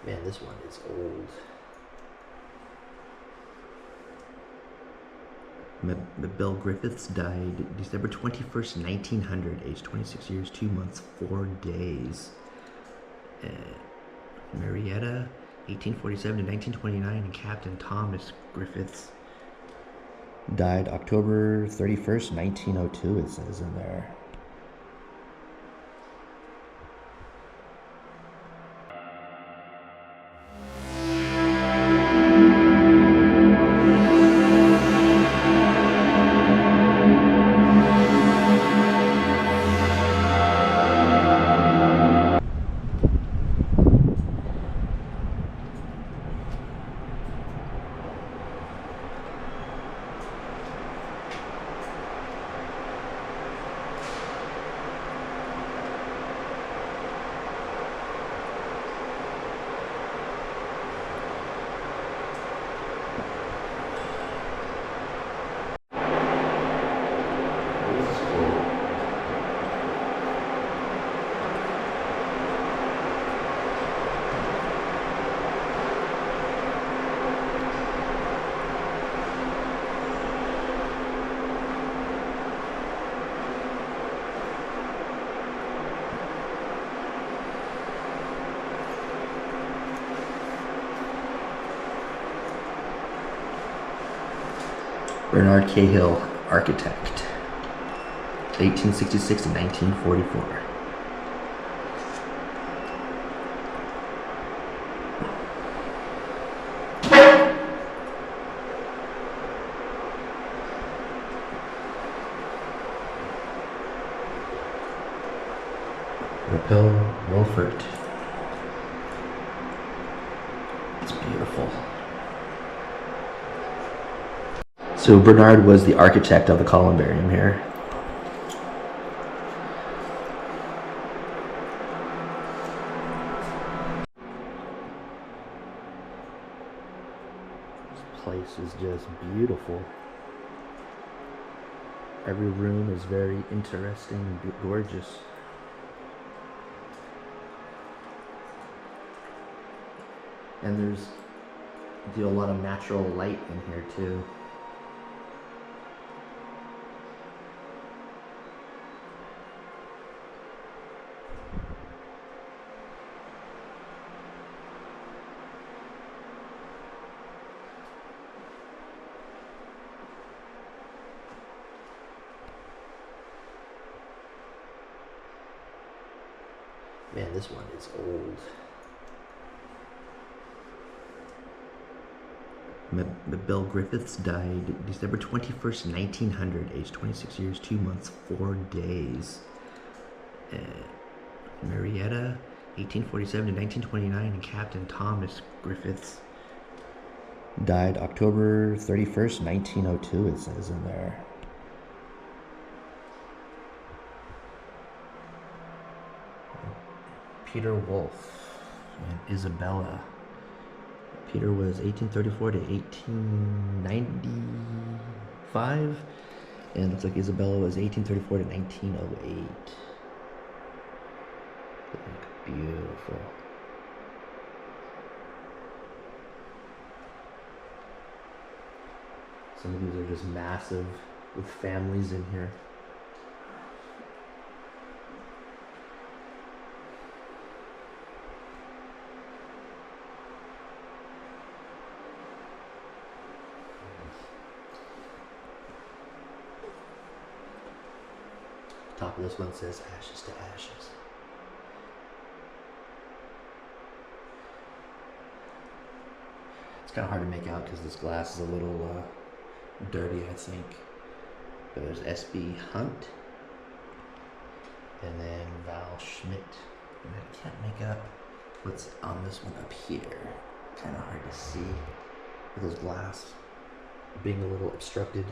Man, this one is old. Bill Griffiths died December 21st, 1900, age 26 years, 2 months, 4 days. Marietta, 1847 to 1929, and Captain Thomas Griffiths died October 31st, 1902, it says in there. Bernard Cahill, architect, 1866 to 1944. Rapel Wolfert. It's beautiful. So Bernard was the architect of the Columbarium here. This place is just beautiful. Every room is very interesting, gorgeous. And there's a lot of natural light in here too. Man, this one is old. Bill Griffiths died December 21st, 1900, age 26 years, 2 months, 4 days. Marietta, 1847 to 1929, and Captain Thomas Griffiths died October 31st, 1902, it says in there. Peter Wolfe and Isabella. Peter was 1834 to 1895, and it looks like Isabella was 1834 to 1908. Beautiful. Some of these are just massive with families in here. Top of this one says ashes to ashes. It's kind of hard to make out because this glass is a little dirty, I think. But there's S.B. Hunt and then Val Schmidt. And I can't make out what's on this one up here. Kind of hard to see with this glass being a little obstructed.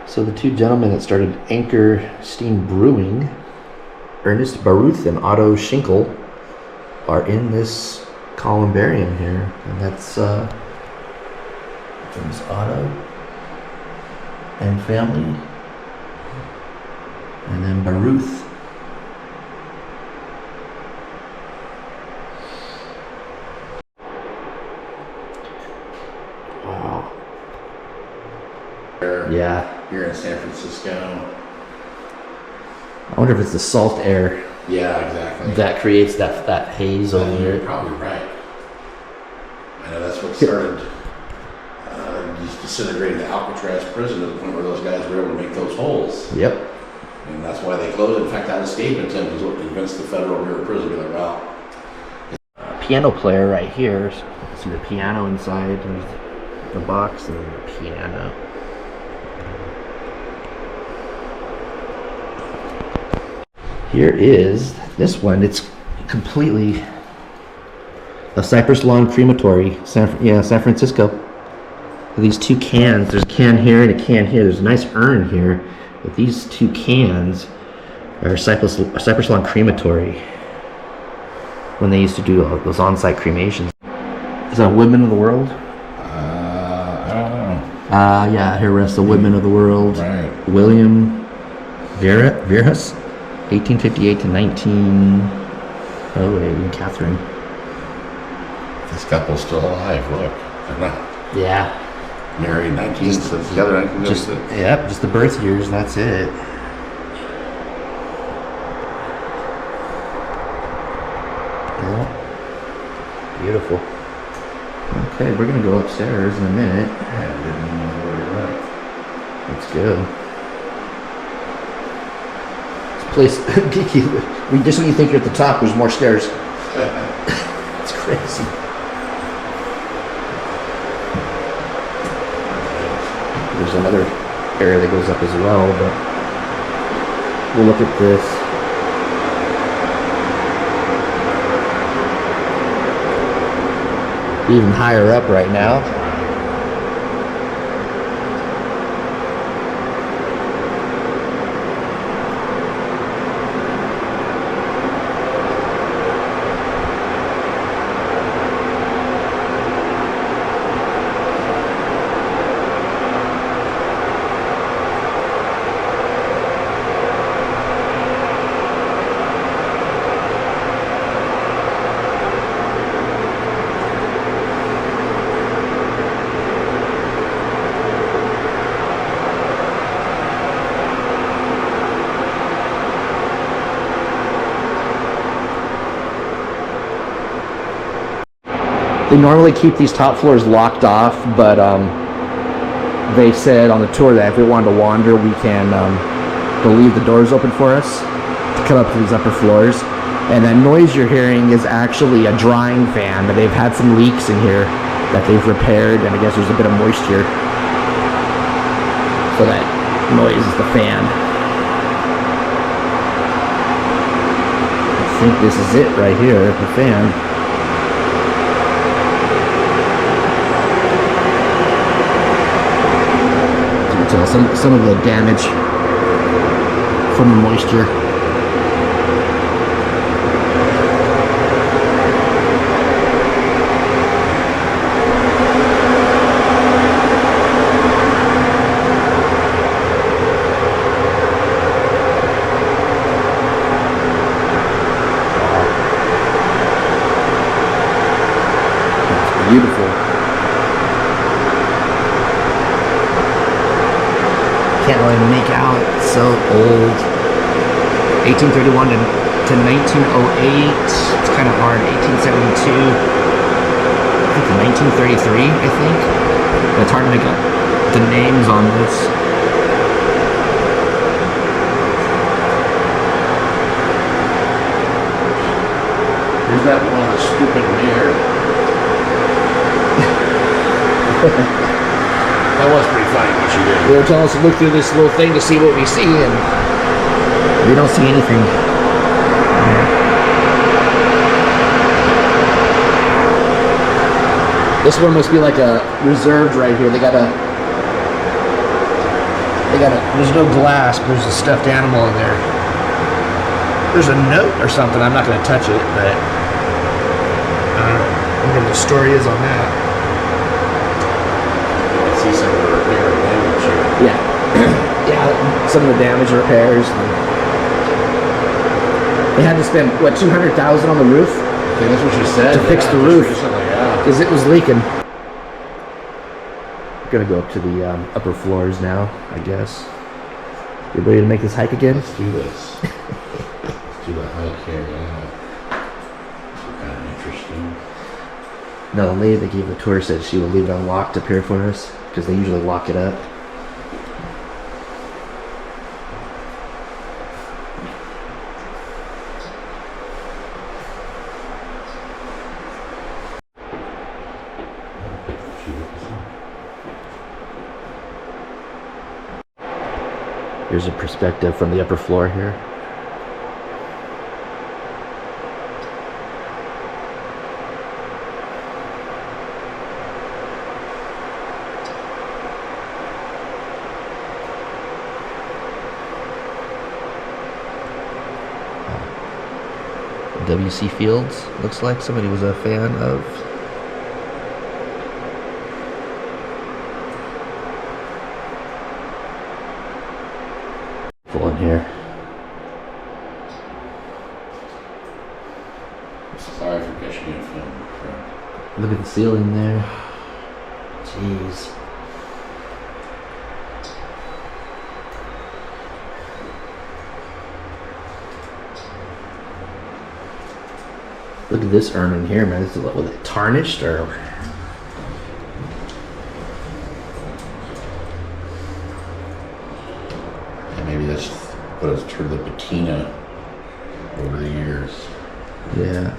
So the two gentlemen that started Anchor Steam Brewing, Ernest Baruth and Otto Schinkel, are in this Columbarium here, and that's there's Otto and family, and then Baruth. Wow. Yeah. Here in San Francisco. I wonder if it's the salt air. Yeah, exactly. That creates that haze over You're there. probably right. I know that's what started disintegrating the Alcatraz prison to the point where those guys were able to make those holes. Yep. And that's why they closed it. In fact, that escape attempt is what convinced the Federal Bureau of Prison to be like, well. Piano player right here. See the piano inside. There's the box and the piano. Here is this one. It's completely a Cypress Lawn crematory, San Francisco. These two cans. There's a can here and a can here. There's a nice urn here, but these two cans are Cypress Lawn crematory. When they used to do those on-site cremations. Is that Woodman of the World? I don't know. Yeah. Here rests the Woodman of the World. Right. William Verhus. 1858 to 1908 in Catherine. This couple's still alive. Look, they're not Yeah. married 19 since the other 1956. Yep, just the birth years, that's it. Yeah. Beautiful. Okay, we're gonna go upstairs in a minute. I didn't know where you're at. Let's go. Place just when you think you're at the top, there's more stairs. It's crazy. There's another area that goes up as well, but we'll look at this. Even higher up right now. They normally keep these top floors locked off, but they said on the tour that if we wanted to wander, we can they'll leave the doors open for us to come up to these upper floors. And that noise you're hearing is actually a drying fan. They've had some leaks in here that they've repaired, and I guess there's a bit of moisture. So that noise is the fan. I think this is it right here, the fan. Some of the damage from the moisture. It's beautiful. Can't really make out. It's so old. 1831 to 1908. It's kind of hard. 1872. I think to 1933. I think. It's hard to make out the names on this. Here's that one with a stupid mirror. That was pretty funny what you did. They were telling us to look through this little thing to see what we see, and we don't see anything. This one must be like a reserved right here. They there's no glass, but there's a stuffed animal in there. There's a note or something. I'm not going to touch it, but I don't know what the story is on that. I see some of the repair and damage here. Yeah. Yeah, some of the damage and repairs. They had to spend, what, $200,000 on the roof? I think that's what she said. To fix the just roof. recently, yeah. Because it was leaking. Gonna go up to the upper floors now, I guess. You ready to make this hike again? Let's do this. Let's do the hike here, yeah. Kind of interesting. No, the lady that gave the tour said she will leave it unlocked up here for us, because they usually lock it up. Here's a perspective from the upper floor here. W.C. Fields, looks like somebody was a fan of. Full in here. Sorry for catching you in film. Look at the ceiling there. Jeez. Look at this urn in here, man. This is what, was it tarnished or? And maybe that's what has turned the patina over the years. Yeah.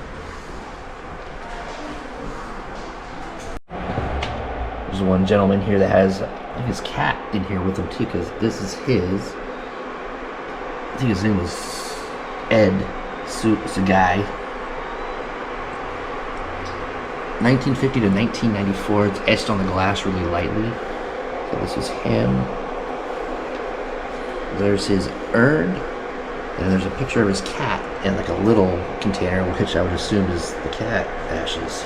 There's one gentleman here that has his cat in here with him too, because this is his. I think his name was Ed Sugai. 1950 to 1994. It's etched on the glass really lightly. So this is him. There's his urn, and there's a picture of his cat in like a little container, which I would assume is the cat ashes.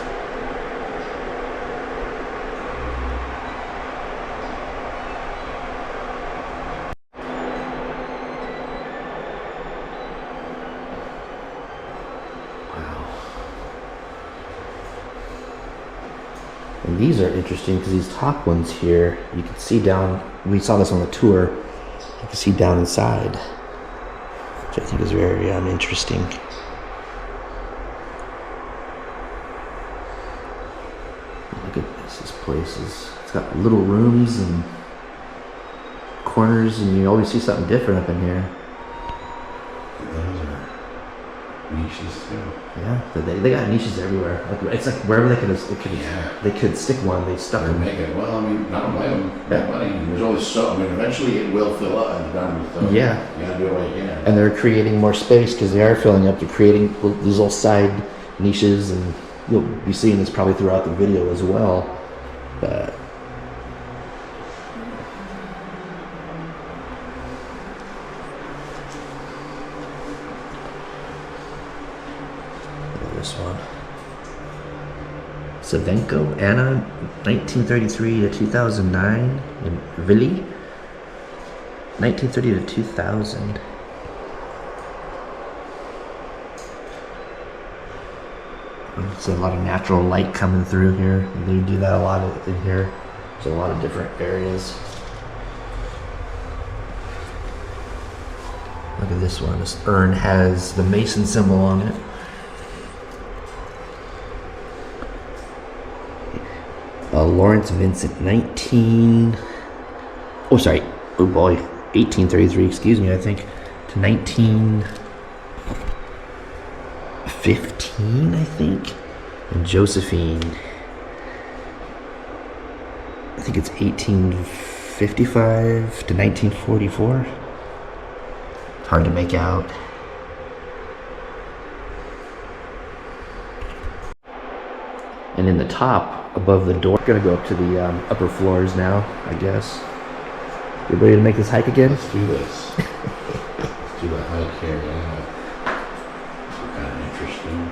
And these are interesting because these top ones here, you can see down, we saw this on the tour, you can see down inside, which I think is very interesting. Look at this place it's got little rooms and corners, and you always see something different up in here. Those are niches too. Yeah, they got niches everywhere. Like, it's like wherever they could stick one, they stuck them. Make it. Well, I mean, not only them, that money. There's always so. I mean, eventually it will fill up and done. So yeah. You gotta do it while you can. And they're creating more space because they are filling up. They're creating these little side niches, and you'll be seeing this probably throughout the video as well. But this one. Savenko, Anna, 1933 to 2009 in Vili. 1930 to 2000. It's a lot of natural light coming through here. They do that a lot in here. There's a lot of different areas. Look at this one. This urn has the Mason symbol on it. Lawrence Vincent, 1833, excuse me, I think, to 1915, I think. And Josephine, I think it's 1855 to 1944. It's hard to make out. And in the top, above the door, we're gonna go up to the upper floors now, I guess. You ready to make this hike again? Let's do this. Let's do the hike here, yeah. Kind of interesting.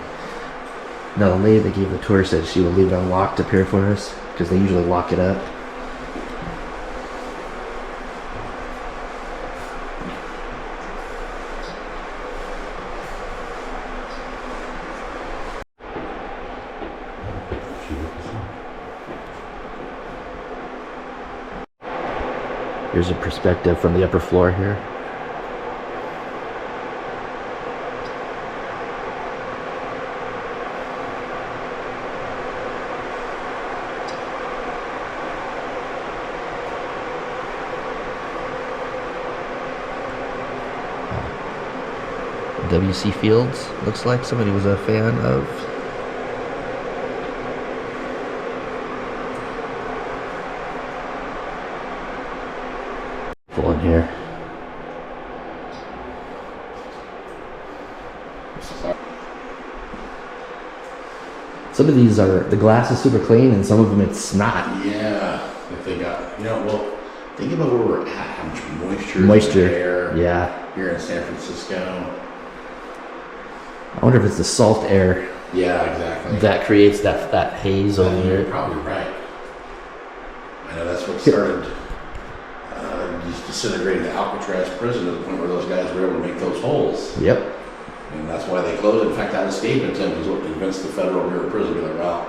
No, the lady that gave the tour said she will leave it unlocked up here for us because they usually lock it up. Here's a perspective from the upper floor here. W.C. Fields, looks like somebody was a fan of. Full in here. Some of these are, the glass is super clean and some of them it's not. Yeah, if they got, well, think about where we're at, how much moisture is in Moisture, the air yeah. here in San Francisco. I wonder if it's the salt air Yeah, exactly. that creates that haze over You're here. probably right. I know that's what started just disintegrating the Alcatraz prison to the point where those guys were able to make those holes. Yep. And that's why they closed it. In fact, that escape attempt is what convinced the Federal Bureau of Prison to be like, well,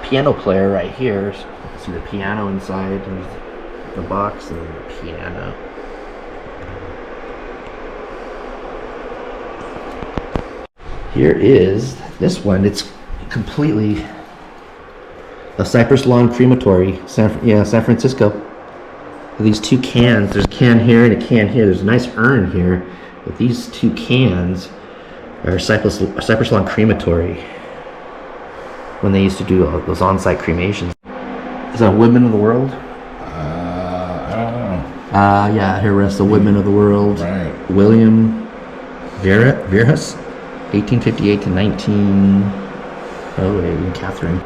Piano player right here. See the piano inside and the box and the piano. Here is this one. It's completely a Cypress Lawn crematory, San Francisco. These two cans. There's a can here and a can here. There's a nice urn here, but these two cans are Cypress Lawn crematory. When they used to do those on-site cremations. Is that a Women of the World? I don't know. Yeah, here rests the Women of the World. Right. William Verhus, 1858 to 1908, Catherine.